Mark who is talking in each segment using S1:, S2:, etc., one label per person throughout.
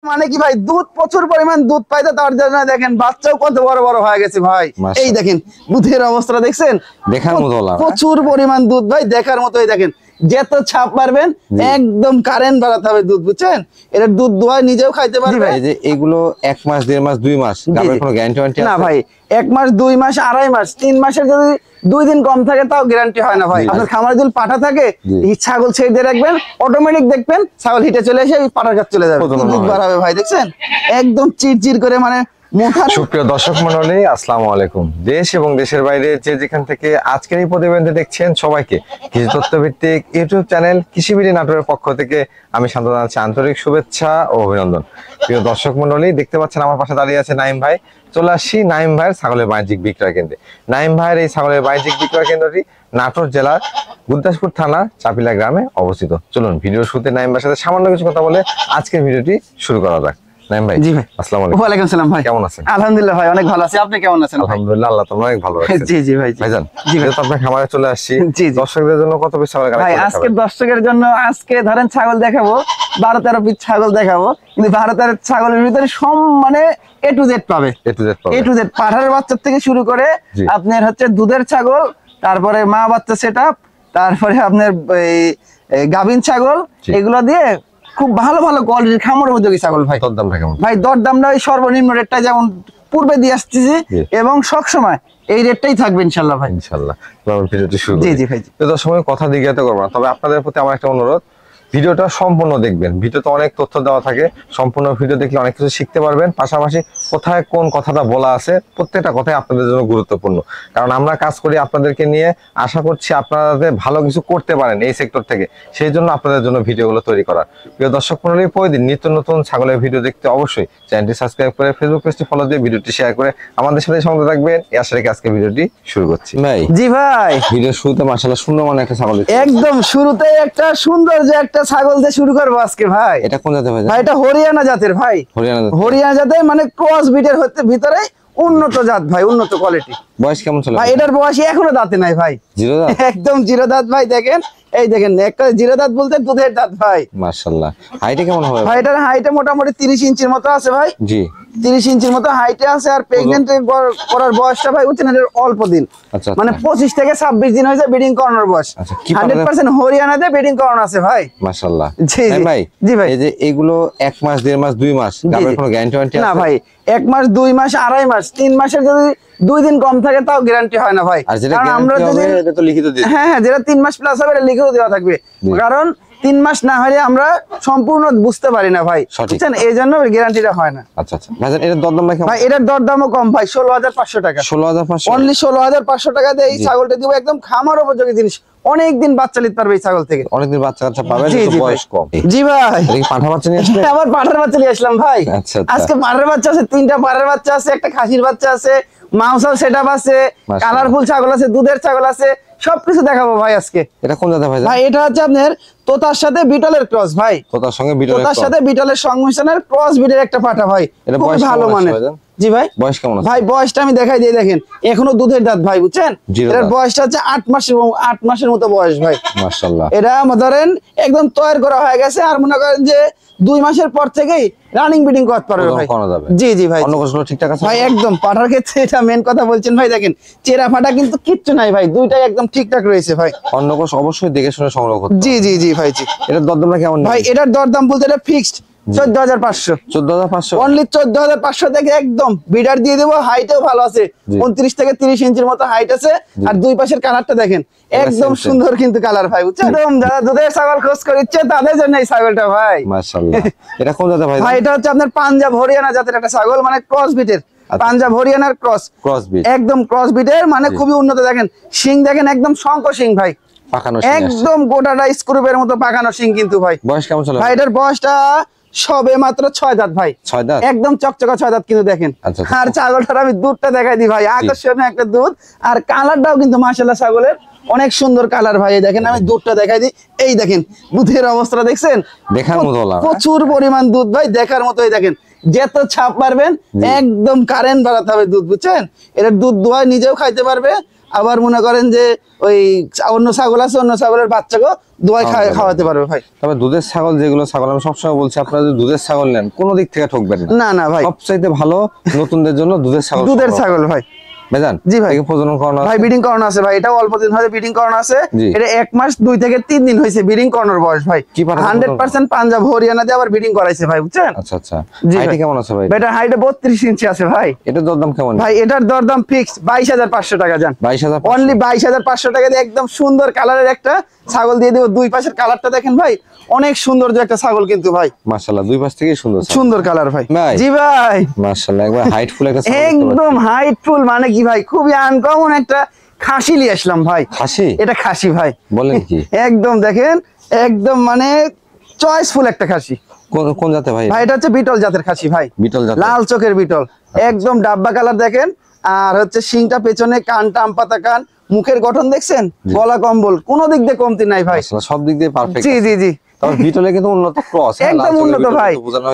S1: মানে কি ভাই, দুধ প্রচুর পরিমাণ দুধ পাইতে, তার জন্য দেখেন বাচ্চাও কত বড় বড় হয়ে গেছে ভাই। এই দেখেন দুধের অবস্থা দেখছেন,
S2: দেখার মতো
S1: প্রচুর পরিমাণ দুধ ভাই, দেখার মতোই। দেখেন যত ছাপ পারবেন একদম কারেন্ট বাড়াতে হবে দুধ, বুঝছেন? এটা দুধ দোয়া নিজেও খাইতে পারবে।
S2: এই যে এগুলো 1 মাস 1.5 মাস 2 মাস গাবের কোনো গ্যারান্টি আছে
S1: না ভাই? 1 মাস 2 মাস 2.5 মাস 3 মাসের যদি 2 দিন কম থাকে তাও গ্যারান্টি হয় না ভাই। আপনার খামারে যদি পাঠা থাকে, এই ছাগল ছেড়ে দিয়ে রাখবেন, অটোমেটিক দেখবেন ছাগল হিটে চলে এসে পাঠার কাছে চলে যাবে, দুধ বাড়াবে ভাই। দেখছেন একদম চিরচির করে, মানে
S2: সুপ্রিয় দর্শক মণ্ডলী, আসসালামু আলাইকুম। দেশ এবং দেশের বাইরে যে যেখান থেকে আজকের এই প্রতিবেদনটি দেখছেন, সবাইকে কৃষি তথ্যভিত্তিক ইউটিউব চ্যানেল কৃষিবিডি নাটোরের পক্ষ থেকে আমি শান্ত জানাচ্ছি আন্তরিক শুভেচ্ছা ও অভিনন্দন। প্রিয় দর্শক মণ্ডলী, দেখতে পাচ্ছেন আমার পাশে দাঁড়িয়ে আছে নাইম ভাই। চলে আসছি নাইম ভাইয়ের ছাগলের বাণিজ্যিক বিক্রয় কেন্দ্রে। নাইম ভাইয়ের এই ছাগলের বাণিজ্যিক বিক্রয় কেন্দ্রটি নাটোর জেলার গুরদাসপুর থানা চাপিলা গ্রামে অবস্থিত। চলুন ভিডিও শুরুতে নাইম ভাইয়ের সাথে সামান্য কিছু কথা বলে আজকের ভিডিওটি শুরু করা যাক। নাইম ভাই। জি ভাই, আসসালামু আলাইকুম।
S1: ওয়া আলাইকুম আসসালাম ভাই,
S2: কেমন আছেন?
S1: আলহামদুলিল্লাহ ভাই, অনেক ভালো আছি। আপনি কেমন আছেন?
S2: আলহামদুলিল্লাহ, আল্লাহ তাআলা অনেক ভালো রাখছেন।
S1: জি জি ভাই।
S2: ভাইজান,
S1: জি ভাই,
S2: তো আপনার খামারে চলে আসছি। দর্শকদের জন্য কত পিস ছাগল
S1: ভাই আজকে দর্শকের জন্য আজকে ধরেন ছাগল দেখাবো 12-13 পিস ছাগল দেখাবো, কিন্তু 12-13 ছাগলের ভিতরে সব মানে A to Z পাবে। A to Z পাঠার বাচ্চা থেকে শুরু করে আপনার হচ্ছে দুধের ছাগল, তারপরে মা বাচ্চা সেটআপ, তারপরে আপনার গাভিন ছাগল, এগুলো দিয়ে খুব ভালো ভালো কোয়ালিটির খামার উপযোগী ছাগল ভাই।
S2: দরদামটা কেমন?
S1: ভাই দরদামটা ওই সর্বনিম্ন রেটটা যেমন পূর্বে দিয়ে আসতেছি এবং সব সময় এই রেটটাই থাকবে ইনশাআল্লাহ ভাই।
S2: ইনশাআল্লাহ। আমরা ভিডিওটি শুরু করি।
S1: জি জি ভাই।
S2: তো সময় কথা দিগাতে করব না, তবে আপনাদের প্রতি আমার একটা অনুরোধ, ভিডিওটা সম্পূর্ণ দেখবেন। ভিডিওতে অনেক তথ্য দেওয়া থাকে, সম্পূর্ণ ভিডিও দেখলে অনেক কিছু শিখতে পারবেন। পাশাপাশি কোথায় কোন কথাটা বলা আছে, প্রত্যেকটা কথাই আপনাদের জন্য গুরুত্বপূর্ণ। কারণ আমরা কাজ করি আপনাদেরকে নিয়ে, আশা করছি আপনারা ভালো কিছু করতে পারেন এই সেক্টর থেকে, সেই জন্য আপনাদের জন্য ভিডিওগুলো তৈরি করা। প্রিয় দর্শক মণ্ডলী, প্রতিদিন নিত্য নতুন ছাগলের ভিডিও দেখতে অবশ্যই চ্যানেলটি সাবস্ক্রাইব করে ফেসবুক পেজটি ফলো দিয়ে ভিডিওটি শেয়ার করে আমাদের সাথে সঙ্গে থাকবেন। এই আশা রেখে আজকে ভিডিওটি শুরু করছি। ভাই।
S1: জি ভাই,
S2: ভিডিও শুরুতে মাশাআল্লাহ সুন্দর মানে একটা ছাগল,
S1: একদম শুরুতেই একটা সুন্দর যে একটা ছাগল দিয়ে শুরু করবো আজকে ভাই।
S2: এটা কোন জাতের ভাই?
S1: ভাই এটা হরিয়ানা জাতের ভাই। হরিয়ানা জাতের মানে ক্রস বিটের ভিতরে উন্নত জাত ভাই, উন্নত কোয়ালিটি।
S2: বয়স কেমন চলে
S1: ভাই? এটার বয়স এখনো দাঁতে নাই ভাই,
S2: জিরো দাঁত,
S1: একদম জিরো দাঁত ভাই। দেখেন এই দেখেন একটা জিরো দাঁত বলতে দুধের দাঁত ভাই।
S2: মাশাআল্লাহ। হাইটে কেমন হবে
S1: ভাই? এটার হাইটে মোটামুটি 30 ইঞ্চির মতো আছে ভাই। জি, 30 ইঞ্চির মতো হাইটে আছে। আর প্রেগন্যান্ট করার বয়সটা ভাই বুঝছেন এর অল্প দিন, মানে 25 থেকে 26 দিন হয়েছে ব্রিডিং করানোর বয়স। 100% হরিয়ানাতে ব্রিডিং করানো আছে ভাই।
S2: মাশাআল্লাহ।
S1: জি
S2: ভাই।
S1: জি ভাই,
S2: এই যে এগুলো 1 মাস 1.5 মাস 2 মাস গাবের কোনো গ্যারান্টি আছে?
S1: না ভাই, 1 মাস 2 মাস 2.5 মাস 3 মাসের যদি 2 দিন কম থাকে তাও গ্যারান্টি হয় না ভাই।
S2: কারণ আমরা যদি এটা তো লিখিত দিই।
S1: হ্যাঁ হ্যাঁ, যেটা 3 মাস প্লাস হবে এটা লিখিত দেওয়া থাকবে, কারণ 3 মাস না হলে আমরা সম্পূর্ণ বুঝতে পারি না ভাই, বুঝছেন? এই জন্য গ্যারান্টিটা হয় না।
S2: আচ্ছা আচ্ছা ভাই, এটার দরদাম কেমন?
S1: ভাই এটার দরদামও কম ভাই, 16,500 টাকা।
S2: 16,500
S1: অনলি 16,500 টাকা দিয়ে এই ছাগলটা দিব, একদম খামার উপযোগী জিনিস। অনেকদিন বাচ্চা নিতে পারবে এই ছাগল থেকে,
S2: অনেকদিন বাচ্চা কাচ্চা পাবে, বয়স কম।
S1: জি ভাই।
S2: এটা কি পাঠা বাচ্চা নিয়ে আসলে?
S1: আবার পাঠার বাচ্চা নিয়ে আসলাম ভাই। আজকে পাঠার বাচ্চা আছে, 3টা পাঠার বাচ্চা আছে, একটা খাসির বাচ্চা আছে, মাংসের সেটআপ আছে, কালারফুল ছাগল আছে, দুধের ছাগল আছে, সবকিছু দেখাবো ভাই আজকে।
S2: এটা কোন জাতের ভাই?
S1: ভাই এটা হচ্ছে আপনার তোতার সাথে বিটলের ক্রস ভাই।
S2: তোতার সাথে
S1: বিটলের সংমিশ্রণের ক্রস বিটের একটা পাঠা ভাই, খুব ভালো মানে। জি ভাই।
S2: বয়স কেমন আছে
S1: ভাই? বয়সটা আমি দেখাই দিই, দেখেন এখনো দুধের দাঁত ভাই, বুঝছেন? এর বয়সটা হচ্ছে 8 মাস এবং 8 মাসের মতো বয়স ভাই।
S2: মাশাআল্লাহ।
S1: এটা ধরেন একদম তৈরি করা হয়ে গেছে, আর মনে করেন যে 2 মাসের পর থেকেই রানিং ব্রিডিং করতে পারবে ভাই। জি জি ভাই।
S2: অন্য কোন ঠিকঠাক আছে
S1: ভাই? একদম পাঠার ক্ষেত্রে এটা মেন কথা বলছেন ভাই। দেখেন চেরা ফাটা কিন্তু কিচ্ছু নাই ভাই, দুইটাই একদম ঠিকঠাক রয়েছে ভাই।
S2: অন্য কোন অবশ্যই দেখে শুনে সংগ্রহ করতে।
S1: জি জি জি ভাই। জি,
S2: এটার দরদাম কেমন
S1: ভাই? এটার দরদাম বলতে এটা ফিক্সড 14,500।
S2: 14,500
S1: অনলি 14,500 থেকে একদম বিডার দিয়ে দেবো। হাইটও ভালো আছে, 29 থেকে 30 ইঞ্চির মতো হাইট আছে। আর দুই পাশের কালারটা দেখেন, একদম সুন্দর কিন্তু কালার ভাই, বুঝছেন? একদম যারা দুধের ছাগল খোঁজ করছে তাদের জন্য এই ছাগলটা ভাই।
S2: মাশাআল্লাহ। এটা কোন জাতের ভাই?
S1: ভাই এটা হচ্ছে আপনার পাঞ্জাব হরিয়ানা জাতের একটা ছাগল, মানে ক্রস বিটের। পাঞ্জাব হরিয়ানার ক্রস
S2: বিট,
S1: একদম ক্রস বিটের, মানে খুবই উন্নত। দেখেন শিং দেখেন, একদম শঙ্খ শিং ভাই, একদম গোটাটা স্ক্রুপের মতো পাকানো শিং কিন্তু ভাই।
S2: বয়স কেমন চলে
S1: ভাই? এটার বয়সটা সবে মাত্র 6 দাঁত ভাই।
S2: 6 দাঁত,
S1: একদম চকচকা 6 দাঁত কিন্তু দেখেন। আর ছাগলটার আমি দুধটা দেখাই দিই ভাই, আকর্ষণীয় একটা দুধ। আর কালারটাও কিন্তু মাশাআল্লাহ ছাগলের অনেক সুন্দর কালার ভাই। দেখেন আমি দুধটা দেখাই দিই, এই দেখেন দুধের অবস্থা দেখছেন,
S2: দেখার মতো,
S1: প্রচুর পরিমাণ দুধ ভাই, দেখার মতোই। দেখেন যত ছাপ পারবেন একদম কারেন্ট বাড়াতে হবে দুধ, বুঝছেন? এটা দুধ দোয়া নিজেও খাইতে পারবে, আবার মনে করেন যে ওই অন্য ছাগল আছে, অন্য ছাগলের বাচ্চাকেও দোয়াই খাওয়াতে পারবে ভাই।
S2: তবে দুধের ছাগল যেগুলো ছাগল আমি সবসময় বলছি, আপনারা যদি দুধের ছাগল নেন কোনো দিক থেকে ঠকবেন না।
S1: না না ভাই,
S2: সবচাইতে ভালো নতুনদের জন্য দুধের ছাগল।
S1: দুধের ছাগল ভাই।
S2: ভাইজান
S1: জি ভাই,
S2: প্রজনন করানো
S1: ভাই ব্রিডিং করানো আছে ভাই, এটা অল্প দিন হয়েছে ব্রিডিং করানো আছে। এটা 1 মাস 2 থেকে 3 দিন হয়েছে ব্রিডিং করানোর বয়স ভাই। 100% পাঞ্জাব হরিয়ানা দিয়ে আবার ব্রিডিং করাইছে ভাই, বুঝছেন?
S2: আচ্ছা আচ্ছা। হাইট কেমন আছে ভাই?
S1: এটা হাইটে 32 ইঞ্চি আছে ভাই।
S2: এটা দরদাম কেমন
S1: ভাই? এটার দরদাম ফিক্স 22,500 টাকা জান।
S2: 22,000
S1: অনলি 22,500 টাকা দিয়ে একদম সুন্দর কালারের একটা ছাগল দিয়ে দেব। দুই পাশের কালারটা দেখেন ভাই, অনেক সুন্দর যে একটা ছাগল কিন্তু ভাই,
S2: মাশাআল্লাহ দুই পাশ থেকেই সুন্দর
S1: সুন্দর কালার ভাই। জি ভাই,
S2: মাশাআল্লাহ একবার হাইটফুল একটা ছাগল,
S1: একদম হাইটফুল মানে কি ভাই, খুবই আনকমন একটা খাসি নিয়ে আসলাম ভাই।
S2: খাসি?
S1: এটা খাসি ভাই।
S2: বলেন কি?
S1: একদম দেখেন, একদম মানে চয়েসফুল একটা খাসি।
S2: কোন জাতের ভাই?
S1: ভাই এটা হচ্ছে বিটল জাতের খাসি ভাই,
S2: বিটল জাতের,
S1: লাল চোখের বিটল, একদম ডাব্বা কালার দেখেন। আর হচ্ছে শিংটা পেছনে, কানটা আম পাতা কান, মুখের গঠন দেখছেন, গলা কম্বল, কোনো দিক দিয়ে কমতি নাই ভাই,
S2: সব দিক দিয়ে পারফেক্ট।
S1: জি জি জি।
S2: তবে বিটলে কিন্তু উন্নত ক্রস,
S1: একদম উন্নত ভাই,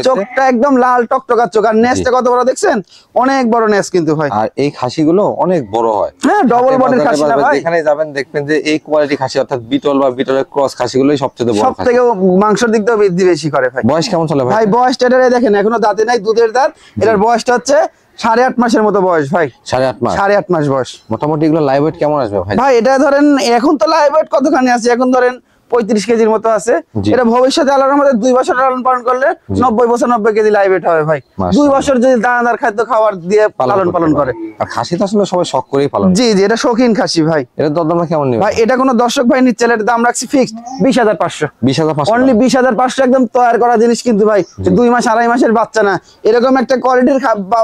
S1: চোখটা একদম লাল টকটকা চোখ, আর নেসটা কত বড় দেখছেন, অনেক বড় নেস কিন্তু ভাই।
S2: আর এই খাসিগুলো অনেক বড় হয়,
S1: হ্যাঁ ডবল বডির খাসি না ভাই।
S2: যেখানে যাবেন দেখবেন যে এই কোয়ালিটি খাসি অর্থাৎ বিটল বা বিটলের ক্রস খাসিগুলোই সবচেয়ে বড়,
S1: সবথেকে মাংসের দিক দিয়ে বৃদ্ধি বেশি করে ভাই।
S2: বয়স কেমন চলে ভাই?
S1: ভাই বয়সটা এটারে দেখেন, এখনো দাঁতে নাই, দুধের দাঁত। এটার বয়সটা হচ্ছে 8.5 মাসের মতো বয়স ভাই।
S2: 8.5 মাস?
S1: 8.5 মাস বয়স।
S2: মোটামুটি এগুলো লাইভ ওয়েট কেমন আসবে ভাই?
S1: ভাই এটা ধরেন এখন তো লাইভ ওয়েট কতখানি আছে, এখন ধরেন 35 কেজির মতো আছে। এটা ভবিষ্যতে আল্লাহর রহমতে 2 বছর লালন পালন করলে 90-95 কেজি লাইভ ওয়েট হবে ভাই। 2 বছর যদি দানাদার খাদ্য খাবার দিয়ে লালন পালন করে।
S2: আর খাসি তো আসলে সবাই শখ করেই পালন।
S1: জি জি, এটা শৌখিন খাসি ভাই।
S2: এটা দরদাম কেমন নেবে
S1: ভাই? এটা কোনো দর্শক ভাই নিচ্ছে, এর দাম রাখছি ফিক্সড 20,500।
S2: 20,500
S1: অনলি 20,500, একদম তৈরি করা জিনিস কিন্তু ভাই। 2 মাস 2.5 মাসের বাচ্চা না, এরকম একটা কোয়ালিটির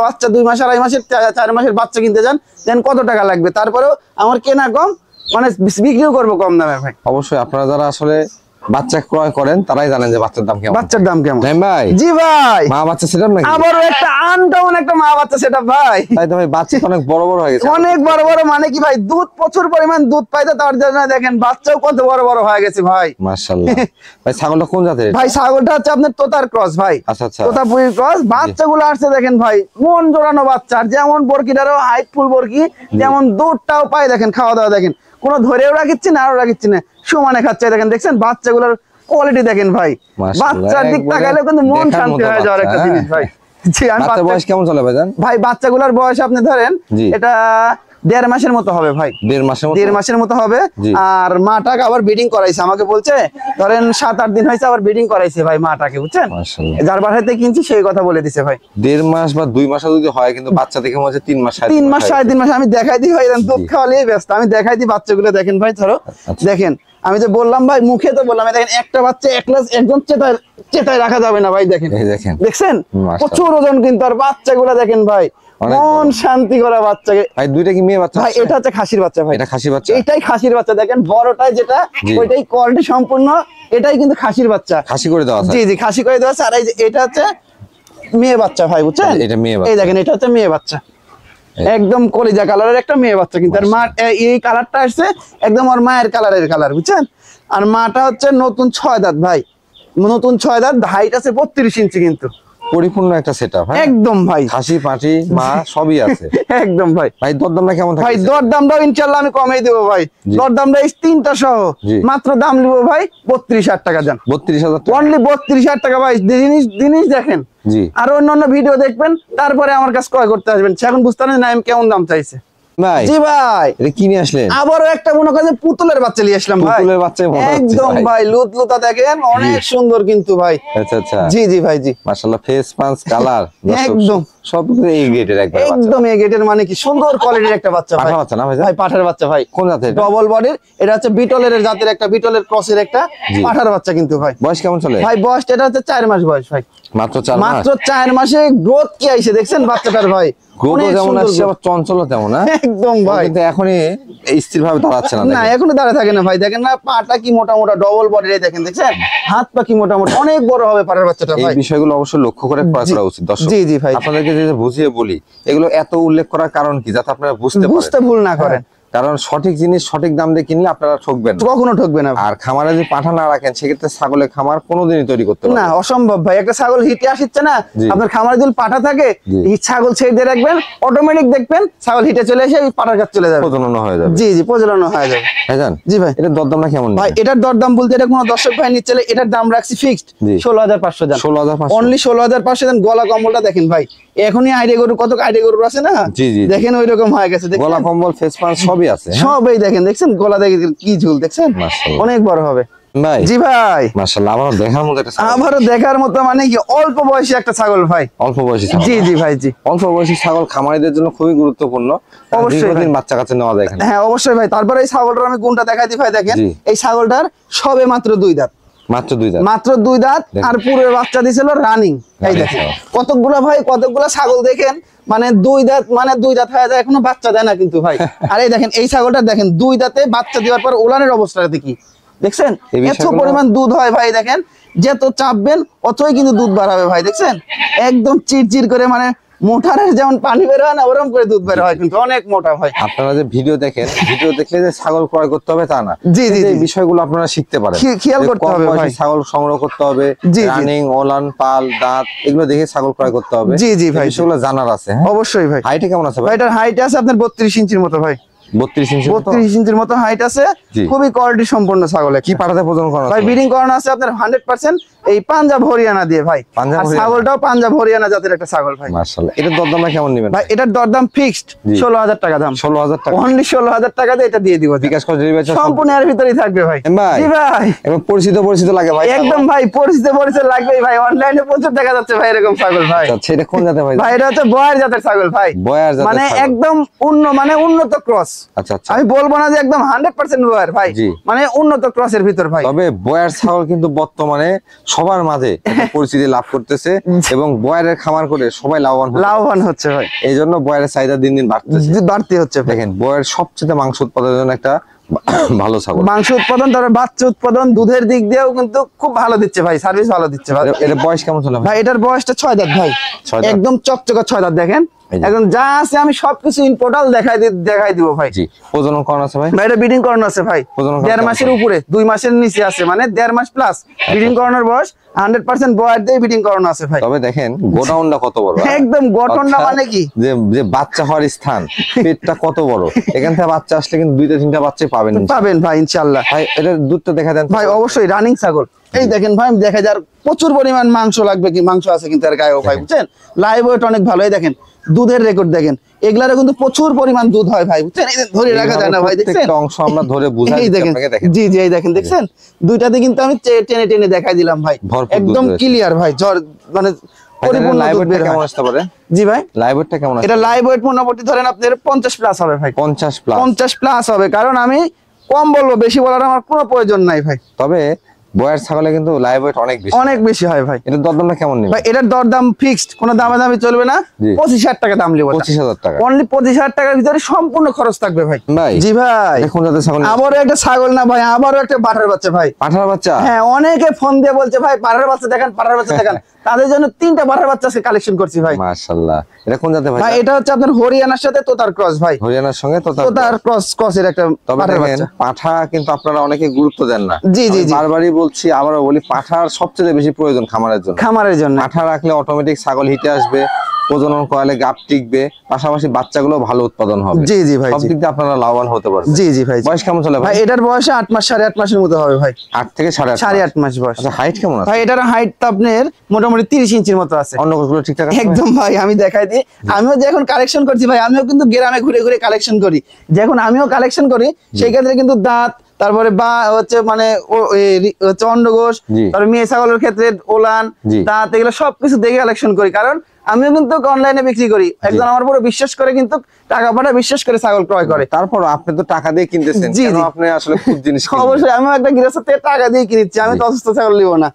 S1: বাচ্চা 2 মাস 2.5 মাসের 4 মাসের বাচ্চা কিনতে যান, দেন কত টাকা লাগবে? তারপরেও আমার কেনা কম, মানে বিক্রিও করবো কম দামে ভাই।
S2: অবশ্যই আপনারা যারা আসলে বাচ্চা ক্রয় করেন তারাই জানেন যে বাচ্চার দাম কেমন।
S1: বাচ্চার দাম কেমন
S2: ভাই?
S1: জি ভাই,
S2: মা বাচ্চা সেটআপ নাকি?
S1: আবারও একটা আনকমন একটা মা বাচ্চা সেটআপ ভাই।
S2: তাই তো ভাই, বাচ্চা অনেক বড় বড় হয়ে গেছে।
S1: অনেক বড় বড় মানে কি ভাই, দুধ প্রচুর পরিমাণ দুধ পাইতে, তার জন্য দেখেন বাচ্চাও কত বড় বড় হয়ে গেছে ভাই।
S2: মাশাআল্লাহ। ভাই ছাগলটা কোন জাতের?
S1: ভাই ছাগলটা হচ্ছে আপনার তোতার ক্রস ভাই।
S2: আচ্ছা আচ্ছা,
S1: তোতাপুরীর ক্রস। বাচ্চাগুলো আসছে দেখেন ভাই, মন জোড়ানো বাচ্চা, আর যেমন বরকিটারও হাইটফুল বরকি, যেমন দুধটাও পাই দেখেন, খাওয়া দাওয়া দেখেন, কোনো ধরেও রাখিচ্ছি না আরো রাখিচ্ছি না, সমানে খাচ্ছে দেখেন। দেখছেন বাচ্চাগুলোর কোয়ালিটি দেখেন ভাই, বাচ্চার দিক তাকাইলে কিন্তু মন শান্তি হয়ে যাওয়ার একটা জিনিস ভাই। জি, আমি
S2: বাচ্চার বয়স কেমন চলে ভাইজান?
S1: ভাই বাচ্চাগুলোর বয়স আপনি ধরেন এটা 1.5 মাসের মতো হবে ভাই।
S2: 1.5
S1: মাসের মতো হবে। আর মাটাকে আবার ব্রিডিং করাইছে, আমাকে বলছে ধরেন 7-8 দিন হয়েছে আবার ব্রিডিং করাইছে ভাই মাটাকে, বুঝছেন? যার বাসাতে কিনছি সেই কথা বলে দিছে ভাই।
S2: 1.5 মাস বা 2 মাস যদি হয়, কিন্তু বাচ্চা দেখে মনে হচ্ছে 3 মাস
S1: 3.5 মাস। আমি দেখাই দিই ভাই, দুধ খাওয়ালেই ব্যস্ত। আমি দেখাই দিই বাচ্চাগুলো দেখেন ভাই, ধরো দেখেন, আমি যে বললাম ভাই, মুখে তো বললাম, দেখেন একটা বাচ্চা একজন চেতায় রাখা যাবে না ভাই। দেখেন দেখছেন, প্রচুর ওজন কিন্তু। আর বাচ্চাগুলো দেখেন ভাই, মন শান্তি করা বাচ্চা
S2: ভাই। দুইটা কি মেয়ে বাচ্চা?
S1: ভাই এটা হচ্ছে খাসির বাচ্চা ভাই।
S2: এটা খাসির বাচ্চা?
S1: এটাই খাসির বাচ্চা। দেখেন বড়টাই যেটা, ওইটাই কোয়ালিটি সম্পূর্ণ, এটাই কিন্তু খাসির বাচ্চা।
S2: খাসি করে দেওয়া আছে?
S1: জি জি, খাসি করে দেওয়া আছে। আর এই যে এটা হচ্ছে মেয়ে বাচ্চা ভাই, বুঝছেন?
S2: এটা মেয়ে বাচ্চা।
S1: এই দেখেন, এটা হচ্ছে মেয়ে বাচ্চা, একদম কলিজা কালারের একটা মেয়ে বাচ্চা কিন্তু। আর মা এই কালারটা আসছে একদম ওর মায়ের কালারের কালার, বুঝছেন? আর মাটা হচ্ছে নতুন 6 দাঁত ভাই, নতুন 6 দাঁত, হাইট আছে 32 ইঞ্চি কিন্তু।
S2: পরিপূর্ণ একটা সেটআপ।
S1: একদম ভাই,
S2: খাসি পাটি মা সবই আছে
S1: একদম ভাই।
S2: ভাই দরদামটা কেমন থাকে?
S1: ভাই দরদামটাও ইনশাআল্লাহ আমি কমাই দেব ভাই। দরদামটা এই 3টা সহ মাত্র দাম নিব ভাই 32,000 টাকা জান।
S2: 32,000 টাকা?
S1: অনলি 32,000 টাকা ভাই। জিনিস দেখেন,
S2: জি।
S1: আর অন্যান্য ভিডিও দেখবেন, তারপরে আমার কাছে ক্রয় করতে আসবেন। এখন বুঝতে পারেন না আমি কেমন দাম চাইছে
S2: ভাই।
S1: জি ভাই,
S2: এটা কি নিয়ে আসলেন?
S1: আবারও একটা মনে করেন পুতুলের বাচ্চা নিয়ে আসলাম ভাই।
S2: পুতুলের বাচ্চা
S1: একদম ভাই, লুতলুতা দেখেন, অনেক সুন্দর কিন্তু ভাই।
S2: আচ্ছা আচ্ছা,
S1: জি জি ভাই, জি
S2: মাশাআল্লাহ, ফেস পাঁচ কালার
S1: একদম
S2: সব এই গেটের একবার বাচ্চা।
S1: একদম এই গেটের মানে কি সুন্দর কোয়ালিটির একটা বাচ্চা ভাই।
S2: পাঠা বাচ্চা না ভাই?
S1: ভাই পাঠার বাচ্চা ভাই।
S2: কোন জাতের?
S1: ডবল বডির। এটা হচ্ছে বিটলের জাতের একটা, বিটলের ক্রসের একটা পাঠার বাচ্চা কিন্তু ভাই।
S2: বয়স কেমন চলে
S1: ভাই? বয়স এটা হচ্ছে 4 মাস বয়স ভাই।
S2: মাত্র 4 মাস?
S1: মাত্র 4 মাসে গ্রোথ কি আইছে দেখছেন বাচ্চাটার ভাই।
S2: গ্রোথ যেমন আসছে, আবার চঞ্চল তেমন। না
S1: একদম ভাই,
S2: কিন্তু এখনই স্থির ভাবে দাঁড়াচ্ছে না।
S1: না এখনো দাঁড়া থাকে না ভাই। দেখেন না পাটা কি মোটা মোটা, ডবল বডির। দেখেন দেখছেন হাত পা কি মোটা মোটা, অনেক বড় হবে পাড়ার বাচ্চাটা ভাই।
S2: এই বিষয়গুলো অবশ্যই লক্ষ্য করে ক্রয় করা উচিত দর্শক।
S1: জি জি ভাই,
S2: আপনাদেরকে যে বুঝিয়ে বলি, এগুলো এত উল্লেখ করার কারণ কি, যাতে আপনারা বুঝতে
S1: ভুল না করেন।
S2: কারণ সঠিক জিনিস সঠিক দাম দিয়ে কিনলে আপনারা ঠকবেন না।
S1: কখনো ঠকবে না
S2: আর খামারে যদি পাঠা না রাখেন সেক্ষেত্রে ছাগলের খামার কোনোদিনই তৈরি করতে পারবেন
S1: না, অসম্ভব ভাই। একটা ছাগল হিটে আসছে না,
S2: জি।
S1: আপনার খামারে যদি পাঠা থাকে,
S2: জি।
S1: এই ছাগল ছেড়ে দিয়ে রাখবেন, অটোমেটিক দেখবেন ছাগল হিটে চলে এসে এই পাঠার কাছে চলে যাবে,
S2: প্রজনন হয়ে যাবে।
S1: জি জি, প্রজনন হয়ে যাবে।
S2: ভাইজান
S1: জি ভাই।
S2: এটা দরদামটা কেমন
S1: ভাই
S2: নেবেন?
S1: এটার দরদাম বলতে এটা কোনো দর্শক ভাই নিচ্ছে, এটার দাম রাখছি ফিক্সড
S2: জি।
S1: 16,500 দেন,
S2: 16,500
S1: অনলি 16,500 দেন। গলা কম্বলটা দেখেন ভাই, এখনই আইডিয়া গরু, কত আইডিয়া গরু আছে না,
S2: জি, জি।
S1: দেখেন ওই রকম হয়ে গেছে, দেখেন
S2: গলা কম্বল ফেস পান সবই আছে, হ্যাঁ?
S1: সবই দেখেন, দেখছেন গলা দেখে কি ঝুল দেখছেন,
S2: মাশাআল্লাহ।
S1: অনেক বড় হবে
S2: ভাই
S1: জি ভাই।
S2: মাশাআল্লাহ, আবার দেখার মতো একটা ছাগল।
S1: আবারও দেখার মতো, মানে কি অল্প বয়সী একটা ছাগল ভাই,
S2: অল্প বয়সী ছাগল।
S1: জি জি ভাই জি।
S2: অল্প বয়সী ছাগল খামারিদের জন্য খুবই গুরুত্বপূর্ণ।
S1: অবশ্যই
S2: দীর্ঘদিন
S1: ভাই।
S2: বাচ্চা কাচ্চা নেওয়া যায় এখানে।
S1: হ্যাঁ অবশ্যই ভাই। তারপরে এই ছাগলটার আমি গুণটা দেখাই দিই ভাই, দেখেন
S2: জি।
S1: এই ছাগলটার সবে মাত্র 2 দাঁত,
S2: মাত্র 2 দাঁত।
S1: মাত্র 2 দাঁত,
S2: দেখেন।
S1: আর পুরো বাচ্চা দিছিল রানিং। এই
S2: Running
S1: দেখেন
S2: ছাগল।
S1: কতগুলা ভাই, কতগুলা ছাগল দেখেন, মানে 2 দাঁত, মানে 2 দাঁত হয়ে যায়, এখনো বাচ্চা দেয় না কিন্তু ভাই। আর এই দেখেন এই ছাগলটা দেখেন 2 দাঁতে বাচ্চা দেওয়ার পর ওলানের অবস্থাটা দেখি, দেখছেন
S2: এই
S1: এত
S2: বিষয়গুলো-
S1: পরিমাণ দুধ হয় ভাই, দেখেন যত চাপবেন অতই কিন্তু দুধ বাড়াবে ভাই, দেখছেন একদম চিরচির করে, মানে মোটারের যেমন পানি বের হয় না, ওরকম করে দুধ বের হয়, কিন্তু অনেক মোটা ভাই।
S2: আপনারা যে ভিডিও দেখেন, ভিডিও দেখলে যে ছাগল ক্রয় করতে হবে তা না।
S1: জি, জি,
S2: কিন্তু এই
S1: জি।
S2: বিষয়গুলো আপনারা শিখতে পারেন।
S1: খেয়াল
S2: যে
S1: করতে
S2: কম
S1: হবে
S2: বয়সী
S1: ভাই।
S2: ছাগল সংগ্রহ করতে হবে,
S1: জি, জি।
S2: রানিং, ওলান, পাল, দাঁত এগুলো দেখে ছাগল ক্রয় করতে হবে।
S1: জি, জি
S2: এই
S1: ভাই।
S2: বিষয়গুলো জানার আছে, হ্যাঁ?
S1: অবশ্যই ভাই।
S2: হাইটে কেমন আছে
S1: ভাই
S2: ভাই?
S1: এটার হাইট আছে আপনার 32 ইঞ্চির মতো ভাই,
S2: 32 ইঞ্চি মতো?
S1: 32 ইঞ্চির মতো হাইট আছে,
S2: জি।
S1: খুবই কোয়ালিটি সম্পন্ন ছাগল।
S2: কি পাঠাতে প্রজনন করা
S1: ভাই ব্রিডিং করানো আছে আপনার 100% এই পাঞ্জাব হরিয়ানা দিয়ে ভাই,
S2: পাঞ্জাব
S1: আর
S2: হরিয়ানা।
S1: ছাগলটাও পাঞ্জাব হরিয়ানা জাতের একটা ছাগল ভাই।
S2: মাশাআল্লাহ। এটার দরদামটা কেমন নেবেন?
S1: ভাই এটার দরদাম ফিক্সড
S2: জি।
S1: 16,000 টাকা দাম,
S2: 16,000 টাকা।
S1: অনলি 16,000 টাকা দিয়ে এটা দিয়ে দিব।
S2: বিকাশ করে ডেলিভারি চার্জ
S1: সম্পূর্ণ এর ভিতরেই থাকবে ভাই।
S2: ভাই।
S1: জি ভাই,
S2: এবার পরিচিত পরিচিত লাগে ভাই।
S1: একদম ভাই পরিচিত পরিচিত লাগবেই ভাই, অনলাইনে প্রচুর দেখা যাচ্ছে ভাই এরকম ছাগল ভাই।
S2: আচ্ছা, এটা কোন জাতের ভাই?
S1: ভাই এটা হচ্ছে বয়ার জাতের ছাগল ভাই,
S2: বয়ার জাতের
S1: মানে
S2: ছাগল।
S1: একদম উন্নত ক্রস।
S2: আচ্ছা আচ্ছা।
S1: আমি বলবো না যে একদম 100% বয়ার ভাই,
S2: জি।
S1: মানে উন্নত ক্রসের ভিতর ভাই।
S2: তবে বয়ার ছাগল কিন্তু বর্তমানে সবার মাঝে একটা পরিচিতি লাভ করতেছে এবং বয়ারের খামার করে সবাই লাভবান হচ্ছে।
S1: লাভবান হচ্ছে ভাই,
S2: এই জন্য বয়ারের চাহিদা দিন দিন বাড়তেছে।
S1: বাড়তি হচ্ছে ভাই।
S2: দেখেন বয়ার সবচেয়ে মাংস উৎপাদনের জন্য একটা ভালো ছাগল।
S1: মাংস উৎপাদন, তারপর বাচ্চা উৎপাদন, দুধের দিক দিয়েও কিন্তু খুব ভালো দিচ্ছে ভাই, সার্ভিস ভালো দিচ্ছে ভাই।
S2: এটা বয়স কেমন চলে ভাই?
S1: ভাই এটার বয়সটা 6 দাঁত ভাই,
S2: 6 দাঁত।
S1: একদম চকচকা 6 দাঁত। দেখেন
S2: এই যে।
S1: এখন যা আছে আমি সবকিছু ইন টোটাল দেখাই দিব ভাই।
S2: জি। প্রজনন করানো আছে ভাই?
S1: ভাই এটা ব্রিডিং করানো আছে ভাই,
S2: প্রজনন করানো
S1: 1.5 মাসের উপরে, 2 মাসের নিচে আছে, মানে 1.5 মাস প্লাস ব্রিডিং করানোর বয়স। 100% বয়ার দিয়ে ব্রিডিং করানো আছে ভাই।
S2: তবে দেখেন গোডাউনটা কত বড়, হ্যাঁ?
S1: একদম গঠনটা
S2: অর্থাৎ
S1: মানে কি,
S2: যে যে বাচ্চা হওয়ার স্থান, পেটটা কত বড়। এখান থেকে বাচ্চা আসলে কিন্তু 2-3টা বাচ্চা পাবেন
S1: পাবেন ভাই ইনশাআল্লাহ।
S2: ভাই। এটার দুধটা দেখা দেন তো।
S1: ভাই অবশ্যই রানিং ছাগল। এই দেখেন ভাই, আমি দেখাই যার প্রচুর পরিমাণ মাংস লাগবে, কি মাংস আছে কিন্তু এর গায়েও ভাই, বুঝছেন লাইভ ওয়েট অনেক ভালো। এই দেখেন দুধের রেকর্ড দেখেন, এগুলারও কিন্তু প্রচুর পরিমাণ দুধ হয় ভাই, বুঝছেন এই যে ধরে রাখা যায় না ভাই, দেখছেন
S2: প্রত্যেকটা অংশ আমরা ধরে বুঝাই
S1: এই
S2: দিচ্ছি
S1: দেখেন,
S2: আপনাকে। দেখেন
S1: জি জি এই দেখেন, দেখছেন দুইটাতে কিন্তু আমি টেনে টেনে দেখাই দিলাম ভাই,
S2: ভরপুর দুধ
S1: একদম
S2: রয়েছে।
S1: ক্লিয়ার ভাই, মানে পরিপূর্ণ
S2: লাইভ
S1: দুধ
S2: ওয়েটটা
S1: বের
S2: কেমন
S1: হয়।
S2: আসতে পারে?
S1: জি ভাই
S2: লাইভ ওয়েটটা কেমন আসতে
S1: এটা
S2: পারে?
S1: লাইভ ওয়েট মোটামুটি ধরেন আপনার 50 প্লাস হবে ভাই,
S2: 50 প্লাস।
S1: 50 প্লাস হবে, কারণ আমি কম বলবো, বেশি বলার আমার কোনো প্রয়োজন নাই ভাই,
S2: তবে বয়ার ছাগলে কিন্তু লাইভ ওয়েট অনেক বেশি।
S1: অনেক বেশি হয় ভাই।
S2: এটা দরদামটা কেমন নেবে?
S1: ভাই এটার দরদাম ফিক্সড, কোনো দামাদামি চলবে না,
S2: জি।
S1: 25,000 টাকা দাম নেব,
S2: 25,000 টাকা।
S1: অনলি 25,000 টাকার ভিতরে সম্পূর্ণ খরচ থাকবে ভাই।
S2: ভাই
S1: জি ভাই,
S2: দেখুন যাদের ছাগল।
S1: আবারও একটা ছাগল না ভাই, আবারও একটা পাঠার বাচ্চা ভাই।
S2: পাঠার বাচ্চা?
S1: হ্যাঁ অনেকে ফোন দিয়ে বলছে ভাই পাঠার বাচ্চা দেখান, পাঠার বাচ্চা দেখান, তাদের জন্য 3টা পাঠার বাচ্চা কালেকশন করছি ভাই।
S2: মাশাআল্লাহ। এটা কোন জাতের ভাই?
S1: ভাই এটা হচ্ছে আপনার হরিয়ানার সাথে তোতার ক্রস ভাই,
S2: হরিয়ানার সঙ্গে তো
S1: তোতার ক্রসের একটা
S2: তবে
S1: পাঠার
S2: দেখেন
S1: বাচ্চা।
S2: পাঠা কিন্তু আপনারা অনেকে গুরুত্ব দেন না।
S1: জি, জি,
S2: আমি
S1: জি।
S2: বারবারই বলছি, আবারও বলি, পাঠার সবচেয়ে বেশি প্রয়োজন খামারের জন্য।
S1: খামারের জন্য
S2: পাঠা রাখলে অটোমেটিক ছাগল হিটে আসবে, প্রজনন করালে গাব টিকবে, পাশাপাশি বাচ্চাগুলো ভালো উৎপাদন হবে।
S1: জি জি ভাই
S2: সব
S1: জি।
S2: দিক দিয়ে আপনারা লাভবান হতে পারবেন।
S1: জি জি ভাই জি।
S2: বয়স কেমন চলে
S1: ভাই
S2: ভাই?
S1: এটার বয়স 8 মাস 8.5 মাসের মতো হবে ভাই,
S2: 8 থেকে 8.5
S1: 8.5 মাস বয়স।
S2: আচ্ছা, হাইট কেমন আছে?
S1: ভাই এটার হাইট তো আপনার মোটামুটি 30 ইঞ্চির মতো আছে।
S2: অন্য কোষগুলো ঠিকঠাক আছে?
S1: একদম ভাই, আমি দেখাই দিই, আমিও যে এখন কালেকশন করছি ভাই, আমিও কিন্তু গ্রামে ঘুরে ঘুরে কালেকশন করি, যখন আমিও কালেকশন করি সেই ক্ষেত্রে কিন্তু দাঁত, তারপরে বা হচ্ছে মানে হচ্ছে অন্ডকোষ,
S2: জি।
S1: তারপরে মেয়ে ছাগলের ক্ষেত্রে ওলান,
S2: জি।
S1: দাঁত, এগুলো সবকিছু দেখে কালেকশন করি, কারণ আমিও কিন্তু অনলাইনে বিক্রি করি, একজন আমার পুরো বিশ্বাস করে কিন্তু টাকা পাঠায়, বিশ্বাস করে ছাগল ক্রয় করে।
S2: তারপর আপনি তো টাকা দিয়ে কিনতেছেন,
S1: জি,
S2: কেন
S1: জি।
S2: আপনি আসলে খুব জিনিস কিনবেন?
S1: অবশ্যই আমিও একটা গৃহস্থ থেকে টাকা দিয়ে কিনেছি, আমি তো অসুস্থ ছাগল নিব না,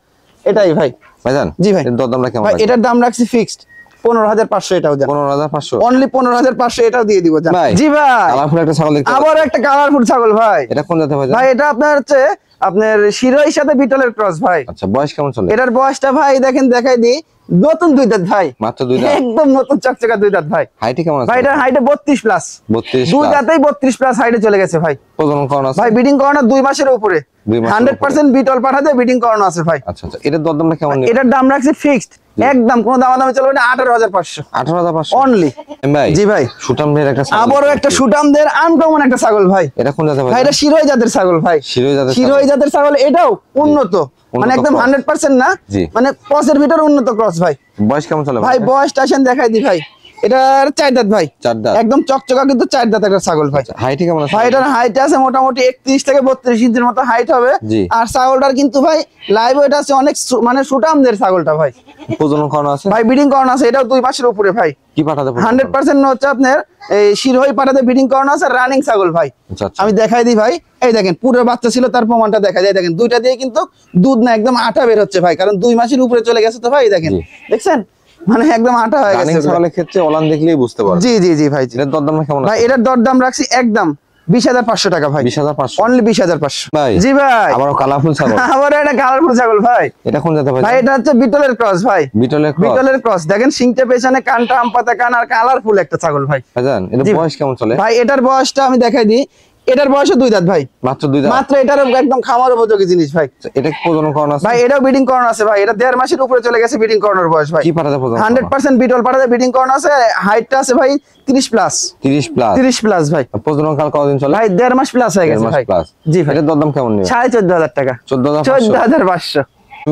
S1: এটাই ভাই।
S2: ভাইজান
S1: জি ভাই।
S2: এর দরদামটা কেমন
S1: ভাই
S2: রাখবেন?
S1: এটার দাম রাখছি ফিক্সড 15,500, এটাও দেন
S2: 15,500।
S1: অনলি 15,500, এটাও দিয়ে দিব জান।
S2: ভাই,
S1: জি ভাই,
S2: কালারফুল একটা ছাগল দেখতে
S1: আবার একটা কালারফুল ছাগল ভাই।
S2: এটা কোন জাতের ভাইজান?
S1: ভাই এটা আপনার হচ্ছে আপনার শিরোইর সাথে বিটলের ক্রস ভাই।
S2: আচ্ছা, বয়স কেমন চলে?
S1: এটার বয়সটা ভাই দেখেন দেখাই দিই, নতুন 2 দাঁত ভাই,
S2: মাত্র 2 দাঁত,
S1: একদম নতুন চকচকা 2 দাঁত ভাই।
S2: হাইটে কেমন আছে
S1: ভাই এটার হাইটে 32 প্লাস,
S2: 32
S1: 2 দাঁতেই 32 প্লাস হাইটে চলে গেছে ভাই।
S2: প্রজনন করানো আছে
S1: ভাই বিডিং করানো 2 মাসের উপরে,
S2: 2 মাসের
S1: 100% বিটল পাঠাতে বিডিং করানো আছে ভাই।
S2: আচ্ছা আচ্ছা, এটার দরদামটা কেমন নেবেন?
S1: এটার দাম রাখছি ফিক্সড, একদম কোনো দামাদামি চলবে না, 18,500
S2: 18,500
S1: অনলি।
S2: ভাই
S1: জি ভাই,
S2: সুটাম ভাইয়ের একটা ছাগল
S1: আবারও একটা সুটামদের আনকমন একটা ছাগল ভাই।
S2: এটা কোন জাতের
S1: ভাই
S2: ভাই?
S1: এটা শিরোই জাতের ছাগল ভাই,
S2: শিরোই জাতের
S1: শিরোই জাতের ছাগল, এটাও উন্নত, মানে একদম
S2: cross।
S1: 100% না,
S2: জি।
S1: মানে ক্রসের ভিতর উন্নত ক্রস ভাই।
S2: বয়স কেমন চলে
S1: ভাই বয়সটা আসেন দেখাই দি ভাই, এটার 4 দাঁত ভাই,
S2: 4 দাঁত,
S1: একদম চকচকা কিন্তু 4 দাঁত একটা ছাগল ভাই।
S2: হাইটে কেমন আছে
S1: ভাই এটার হাইট আছে মোটামুটি 31 থেকে 32 ইঞ্চির মতো হাইট হবে।
S2: জি।
S1: আর ছাগলটার কিন্তু ভাই লাইভ ওয়েট আছে অনেক, মানে সুটামদের ছাগলটা ভাই।
S2: প্রজনন করানো আছে
S1: ভাই বিডিং করানো আছে, এটাও 2 মাসের উপরে ভাই,
S2: কি পাঠাতে
S1: 100% হচ্ছে আপনার এই শিরোই পাঠাতে বিডিং করানো আছে, রানিং ছাগল ভাই।
S2: আচ্ছা আচ্ছা,
S1: আমি দেখাই দিই ভাই, এই দেখেন পুরো বাচ্চা ছিল তার প্রমাণটা দেখা যায়, দেখেন দুইটা দিয়ে কিন্তু দুধ না একদম আটা বের হচ্ছে ভাই, কারণ 2 মাসের উপরে চলে গেছে তো ভাই, দেখেন
S2: জি।
S1: দেখছেন মানে একদম আটা হয়ে
S2: রানিং
S1: গেছে।
S2: ছাগলের ক্ষেত্রে ওলান দেখলেই বুঝতে পারবে।
S1: জি জি জি ভাই জি।
S2: এটার দরদাম কেমন
S1: ভাই
S2: আছে?
S1: এটার দরদাম রাখছি একদম 20,500 টাকা ভাই,
S2: 20,500
S1: অনলি 20,500
S2: ভাই।
S1: জি ভাই,
S2: আবারও কালারফুল ছাগল,
S1: আবার এটা কালারফুল ছাগল ভাই।
S2: এটা কোন জাতের ভাই?
S1: ভাই এটা হচ্ছে বিটলের ক্রস ভাই,
S2: বিটলের ক্রস,
S1: বিটলের ক্রস, দেখেন সিংটা পেছনে, কানটা আম পাতা কান, আর কালারফুল একটা ছাগল ভাই।
S2: ভাইজান এটা
S1: জি।
S2: বয়স কেমন চলে?
S1: ভাই এটার বয়সটা আমি দেখাই দিই, এটার বয়সও 2 দাঁত ভাই,
S2: মাত্র 2 দাঁত,
S1: মাত্র এটার একদম খামার উপযোগী জিনিস ভাই।
S2: এটা কি প্রজনন করানো আছে?
S1: ভাই এটাও বিডিং করানো আছে ভাই, এটা 1.5 মাসের উপরে চলে গেছে বিডিং করানোর বয়স ভাই,
S2: কি পাঠাতে প্রজনন?
S1: 100% বিটল পাঠাতে বিডিং করানো আছে, হাইটটা আছে ভাই 30 প্লাস,
S2: 30 প্লাস,
S1: 30 প্লাস ভাই।
S2: প্রজনন কাল কতদিন চলে?
S1: ভাই 1.5 মাস প্লাস হয়ে
S2: 1.5
S1: গেছে
S2: মাস
S1: ভাই।
S2: প্লাস।
S1: জি ভাই,
S2: এটার দরদাম কেমন নেবে?
S1: 14,500 টাকা,
S2: 14,500
S1: 14,500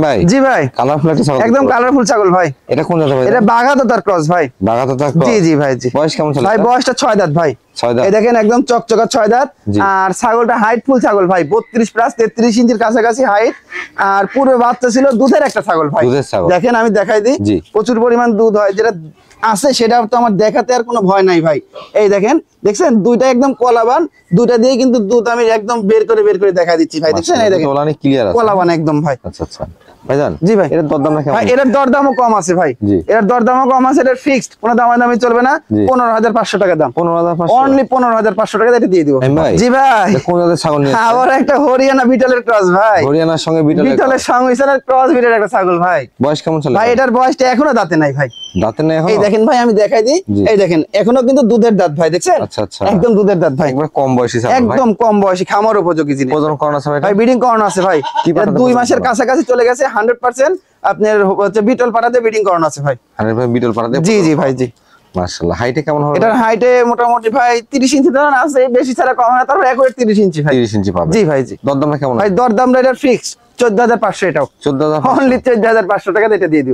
S2: ভাই।
S1: জি ভাই,
S2: কালারফুল একটা ছাগল,
S1: একদম কালারফুল ছাগল ভাই।
S2: এটা কোন জাতের ভাই?
S1: এটা বাঘাতো তার ক্রস ভাই।
S2: বাগাতো থাকতো।
S1: জি জি ভাই জি।
S2: বয়স কেমন চলে?
S1: ভাই বয়সটা 6 দাঁত ভাই,
S2: 6 দাঁত,
S1: এই দেখেন একদম চকচকা 6 দাঁত।
S2: জি।
S1: আর ছাগলটা হাইট ফুল ছাগল ভাই, 32 প্লাস 33 ইঞ্চির কাছাকাছি হাইট, আর পুরো বাচ্চা ছিল দুধের একটা ছাগল ভাই।
S2: দুধের ছাগল।
S1: দেখেন আমি দেখাই দিই,
S2: জি।
S1: প্রচুর পরিমাণ দুধ হয়, যেটা আছে সেটা তো আমার দেখাতে আর কোনো ভয় নাই ভাই। এই দেখেন, দেখছেন দুইটা একদম কলাবান, দুইটা দিয়ে কিন্তু দুধ আমি একদম বের করে দেখা দিচ্ছি ভাই, দেখছেন এই দেখেন
S2: ওলানি ক্লিয়ার আছে,
S1: কলাবান একদম ভাই।
S2: আচ্ছা আচ্ছা ভাইজান।
S1: জি ভাই।
S2: এটার দরদাম কেমন?
S1: ভাই এটার দরদামও কম আছে ভাই,
S2: জি।
S1: এটার দরদামও কম আছে, এটা ফিক্সড, কোনো দামাদামি চলবে না,
S2: জি।
S1: 15,500 টাকা দাম,
S2: 15,500
S1: অনলি 15,500 টাকা দিয়ে দিব।
S2: ভাই।
S1: জি ভাই,
S2: এটা কোন জাতের ছাগল নিয়ে?
S1: আবার একটা হরিয়ানা বিটলের ক্রস ভাই,
S2: হরিয়ানার সঙ্গে বিটলের
S1: বিটলের সংমিশ্রণের ক্রস বিটের একটা ছাগল ভাই।
S2: বয়স কেমন চলে?
S1: ভাই এটার বয়সটা এখনো দাঁতে নাই ভাই,
S2: দাঁতে নেই এখন?
S1: এই দেখেন ভাই আমি দেখাই দিই,
S2: জি।
S1: এই দেখেন এখনো কিন্তু দুধের দাঁত ভাই, দেখছেন
S2: আচ্ছা আচ্ছা,
S1: একদম দুধের দাঁত ভাই,
S2: একবার কম বয়সী ছাগল ভাই।
S1: একদম কম বয়সী খামার উপযোগী জিনিস।
S2: প্রজনন করানো আছে ভাই এটা?
S1: ভাই বিডিং করানো আছে ভাই,
S2: কি
S1: এটা
S2: পাঠাতে
S1: 2
S2: প্রজনন
S1: মাসের
S2: করানো?
S1: কাছাকাছি চলে গেছে, 100% আপনার হচ্ছে বিটল পাঠাতে বিডিং করানো আছে ভাই।
S2: 100 বিটল পাঠাতে?
S1: জি জি ভাই জি।
S2: মাশাআল্লাহ। হাইটে কেমন হবে?
S1: এটার হাইটে মোটামুটি ভাই 30 ইঞ্চি ধরেন আছে, বেশি ছাড়া কম হয় না, তারপর একবারে 30 ইঞ্চি ভাই।
S2: 30 ইঞ্চি পাবে?
S1: জি ভাই জি।
S2: দরদামটা কেমন?
S1: ভাই দরদামটা এটার ফিক্স 14,500, এটাও
S2: 14,500
S1: অনলি 14,500 টাকা এটা দিয়ে দিব।